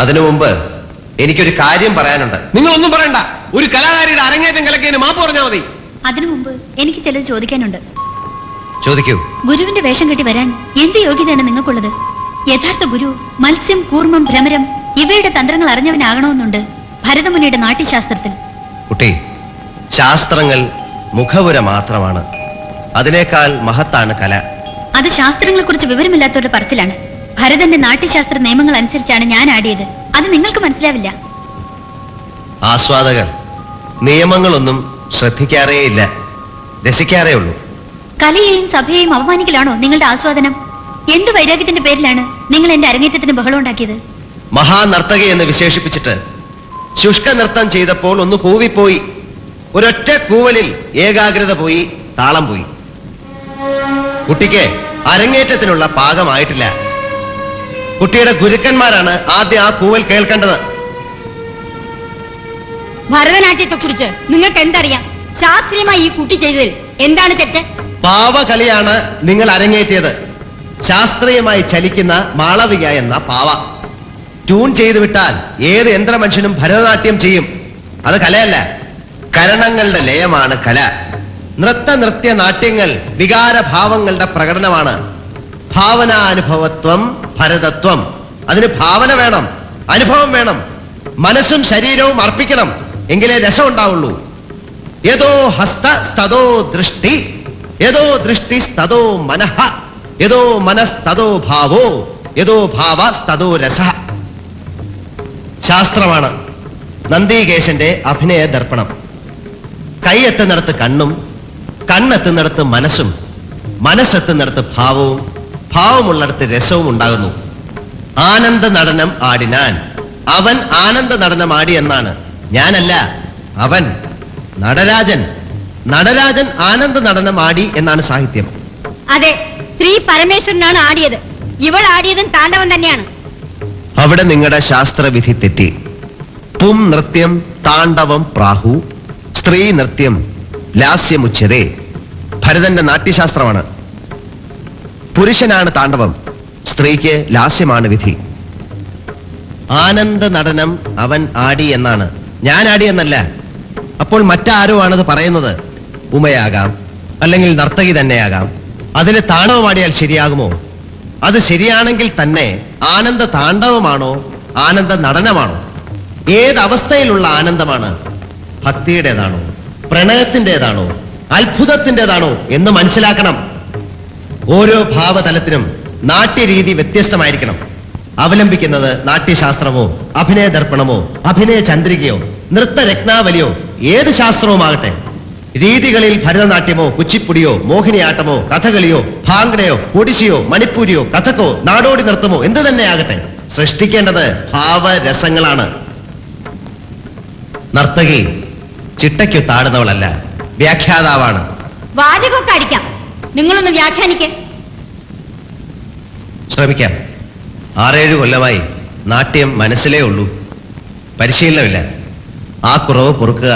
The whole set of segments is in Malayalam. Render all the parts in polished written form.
അതിനു മുമ്പ് എനിക്കൊരു കാര്യം പറയാനുണ്ട്. നിങ്ങളൊന്നും പറയണ്ട. ഒരു കലാകാരിയുടെ അരങ്ങേറ്റം കലക്കിയതിന് മാപ്പ് പറഞ്ഞാൽ മതി. അതിനു മുമ്പ് എനിക്ക് ചിലത് ചോദിക്കാനുണ്ട്. ചോദിക്കൂ. ഗുരുവിന്റെ വേഷം കെട്ടി വരാൻ എന്ത് യോഗ്യതയാണ് നിങ്ങൾക്കുള്ളത്? യഥാർത്ഥ ഗുരു മത്സ്യം, കൂർമ്മം, ഭ്രമരം ഇവയുടെ തന്ത്രങ്ങൾ അറിഞ്ഞവനാകണമെന്നുണ്ട് ഭരതമുനിയുടെ നാട്യശാസ്ത്രത്തിൽ. കുട്ടി, ശാസ്ത്രങ്ങൾ മുഖവുര മാത്രമാണ്. അതിനേക്കാൾ മഹത്താണ് കല. അത് ശാസ്ത്രങ്ങളെ കുറിച്ച് വിവരമില്ലാത്തവരുടെ പറച്ചിലാണ്. ഭരതന്റെ നാട്യശാസ്ത്ര നിയമങ്ങൾ അനുസരിച്ചാണ് ഞാൻ ആടിയത്. അത് നിങ്ങൾക്ക് മനസ്സിലാവില്ല. ആസ്വാദകർ നിയമങ്ങളൊന്നും ശ്രദ്ധിക്കാറേയില്ല, രസിക്കാറേ ഉള്ളൂ. കലയെയും സഭയെയും അപമാനിക്കലാണോ നിങ്ങളുടെ ആസ്വാദനം? എന്ത് വൈരാഗ്യത്തിന്റെ പേരിലാണ് നിങ്ങൾ എന്റെ അരങ്ങേറ്റത്തിന് ബഹളം ഉണ്ടാക്കിയത്? മഹാനർത്തകി എന്ന് വിശേഷിപ്പിച്ചിട്ട് ശുഷ്ക നൃത്തം ചെയ്തപ്പോൾ ഒന്ന് കൂവിപ്പോയി. ഒരൊറ്റ കൂവലിൽ ഏകാഗ്രത പോയി, താളം പോയി. കുട്ടിക്ക് അരങ്ങേറ്റത്തിനുള്ള പാകമായിട്ടില്ല. കുട്ടിയുടെ ഗുരുക്കന്മാരാണ് ആദ്യം ആ കൂവൽ കേൾക്കേണ്ടത്. ഭരതനാട്യത്തെ കുറിച്ച് നിങ്ങൾക്ക് എന്തറിയാം? ശാസ്ത്രീയമായി ഈ കുട്ടി ചെയ്തതിൽ എന്താണ് തെറ്റ്? പാവകളിയാണ് നിങ്ങൾ അരങ്ങേറ്റിയത്. ശാസ്ത്രീയമായി ചലിക്കുന്ന മാളവിക എന്ന പാവ. ട്യൂൺ ചെയ്തു വിട്ടാൽ ഏത് യന്ത്രമനുഷ്യനും ഭരതനാട്യം ചെയ്യും. അത് കലയല്ല, കരണങ്ങളുടെ ലയമാണ് കല. നൃത്യ നാട്യങ്ങൾ വികാരഭാവങ്ങളുടെ പ്രകടനമാണ്. ഭാവനാനുഭവത്വം ഭരതത്വം. അതിന് ഭാവന വേണം, അനുഭവം വേണം. മനസ്സും ശരീരവും അർപ്പിക്കണം, എങ്കിലേ രസം ഉണ്ടാവുള്ളൂ. യതോ ഹസ്ത സ്തതോ ദൃഷ്ടി, യതോ ദൃഷ്ടി സ്തതോ മനഃ, യതോ മനസ്തതോ ഭാവോ, യതോ ഭാവ സ്തതോ രസ. ശാസ്ത്രമാണ് നന്ദികേശന്റെ അഭിനയ ദർപ്പണം. കൈയെത്തുന്നിടത്ത് കണ്ണും, കണ്ണെത്തുന്നിടത്ത് മനസ്സും, മനസ്സെത്തുന്നിടത്ത് ഭാവവും, ഭാവമുള്ളിടത്ത് രസവും ഉണ്ടാകുന്നു. ആനന്ദ നടനം ആടിനാൻ, അവൻ ആനന്ദ നടനം ആടി എന്നാണ്. ഞാനല്ല, അവൻ നടരാജൻ. നടരാജൻ ആനന്ദ നടനം ആടി എന്നാണ് സാഹിത്യം. അതെ, ശ്രീ പരമേശ്വരനാണ് ആടിയത്. ഇവൾ ആടിയതും താണ്ഡവം തന്നെയാണ്. അവിടെ നിങ്ങളുടെ ശാസ്ത്രവിധി തെറ്റി. പും നൃത്യം താണ്ഡവം പ്രാഹു, സ്ത്രീ നൃത്യം ലാസ്യമുച്യതേ. ഭരതന്റെ നാട്യശാസ്ത്രമാണ്. പുരുഷനാണ് താണ്ഡവം, സ്ത്രീക്ക് ലാസ്യമാണ് വിധി. ആനന്ദ നടനം അവൻ ആടി എന്നാണ്, ഞാൻ ആടി എന്നല്ല. അപ്പോൾ മറ്റാരോ ആണത് പറയുന്നത്. ഉമയാകാം, അല്ലെങ്കിൽ നർത്തകി തന്നെയാകാം. അതിന് താണ്ഡവമാടിയാൽ ശരിയാകുമോ? അത് ശരിയാണെങ്കിൽ തന്നെ ആനന്ദ താണ്ഡവമാണോ ആനന്ദ നടനമാണോ? ഏതവസ്ഥയിലുള്ള ആനന്ദമാണ്? ഭക്തിയുടേതാണോ, പ്രണയത്തിൻ്റെതാണോ, അത്ഭുതത്തിൻ്റെതാണോ എന്ന് മനസ്സിലാക്കണം. ഓരോ ഭാവതലത്തിനും നാട്യരീതി വ്യത്യസ്തമായിരിക്കണം. അവലംബിക്കുന്നത് നാട്യശാസ്ത്രമോ അഭിനയ ദർപ്പണമോ അഭിനയ ചന്ദ്രികയോ നൃത്തരത്നാവലിയോ ഏത് ശാസ്ത്രവുമാകട്ടെ. രീതികളിൽ ഭരതനാട്യമോ കുച്ചിപ്പുടിയോ മോഹിനിയാട്ടമോ കഥകളിയോ ഭാംഗടയോ ഒഡിശിയോ മണിപ്പൂരിയോ കഥക്കോ നാടോടി നൃത്തമോ എന്തു തന്നെയാകട്ടെ, സൃഷ്ടിക്കേണ്ടത് ഭാവരസങ്ങളാണ്. നർത്തകി ചിട്ടയ്ക്കു താടുന്നവളല്ല, വ്യാഖ്യാതാവാണ്. വാചകമൊക്കെ അടിക്കാം, നിങ്ങളൊന്ന് വ്യാഖ്യാനിക്കേ. ശ്രമിക്കാം. 6-7 കൊല്ലമായി നാട്യം മനസ്സിലേ ഉള്ളൂ, പരിശീലനമില്ല. ആ കുറവ് പൊറുക്കുക.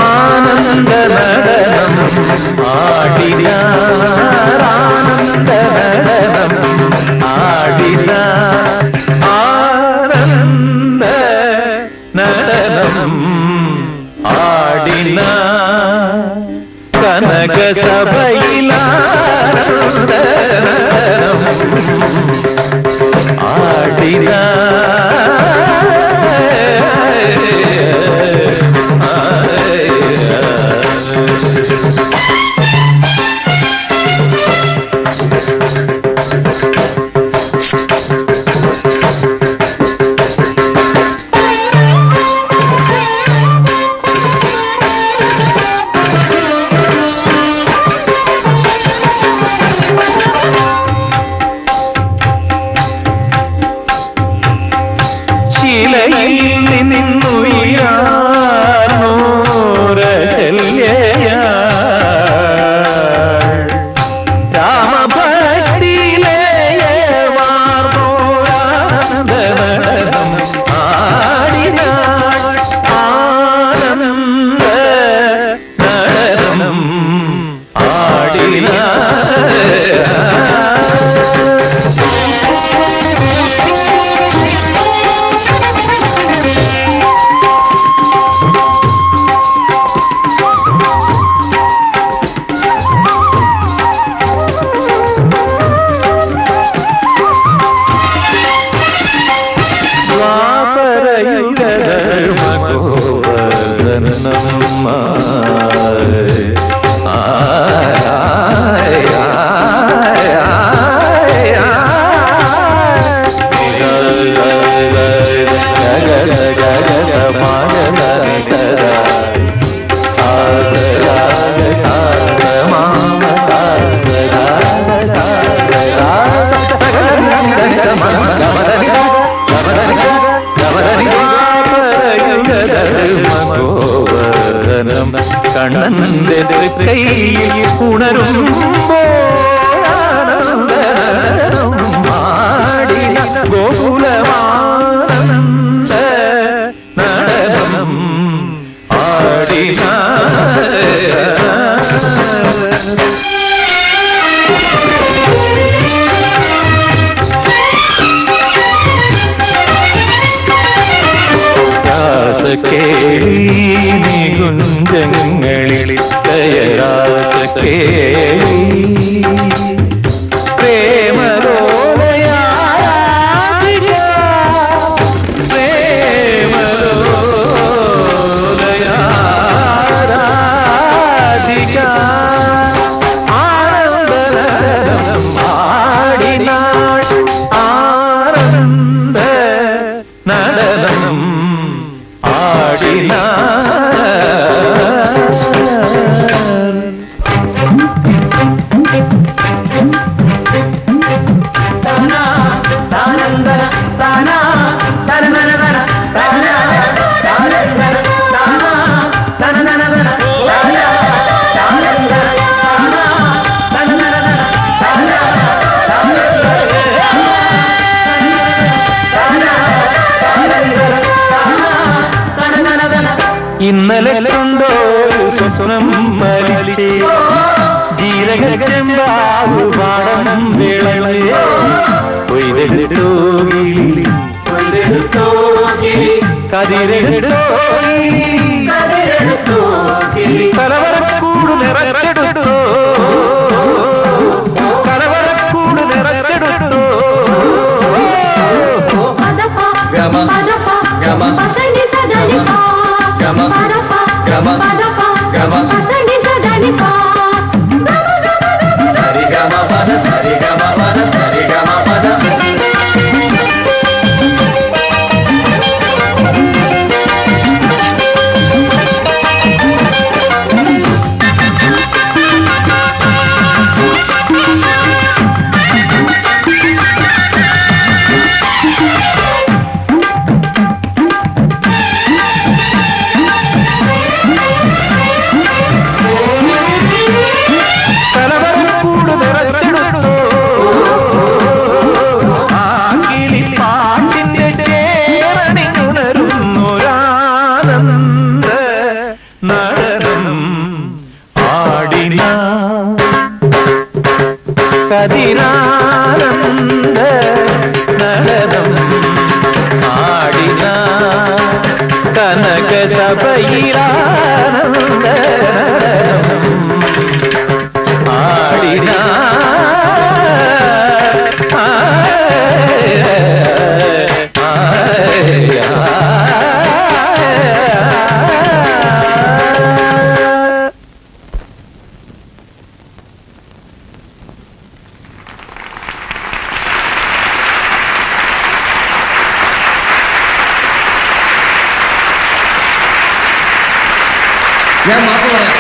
ആനന്ദ നടനം ആടിനാർ, ആനന്ദ നടനം ആടിനാർ, ആനന്ദ നടനം ആടിനാർ. കനക സഭയിലാനന്ദ നടനം ആടിനാർ. കണ്ണന്റെ കൈയിൽ ഉണരുമ്പോടിന ഗോകുലമാനന്ദ നടനം ആടിന കേളി നികുഞ്ചങ്ങളിൽ കയരാസക്കേളി പ്രേമലോലയാരാധിക ആനന്ദനടനം ആടിനാൾ ആനന്ദ നടനം ആടിന ഇന്നലെ കണ്ടോ സ്വപ്നം മലിച്ചേ ജീരകച്ചെമ്പാടുപാടം വിളവേ കൊയ്തെടുത്തോകിലി കതിരെടുത്തോകിലി കലവറക്കൂട് നിറച്ചെടുത്തോ കലവറക്കൂട് നിറച്ചെടുത്തോ ഗമ ഗമ Gama, gama, gama, sari gama pada, sari gama pada, sari gama pada. കതിരാനന്ദ നടനം ആടിന കനക സഭയിലാനന്ദ ആടിന ഞാൻ മാപ്പ് പറയാം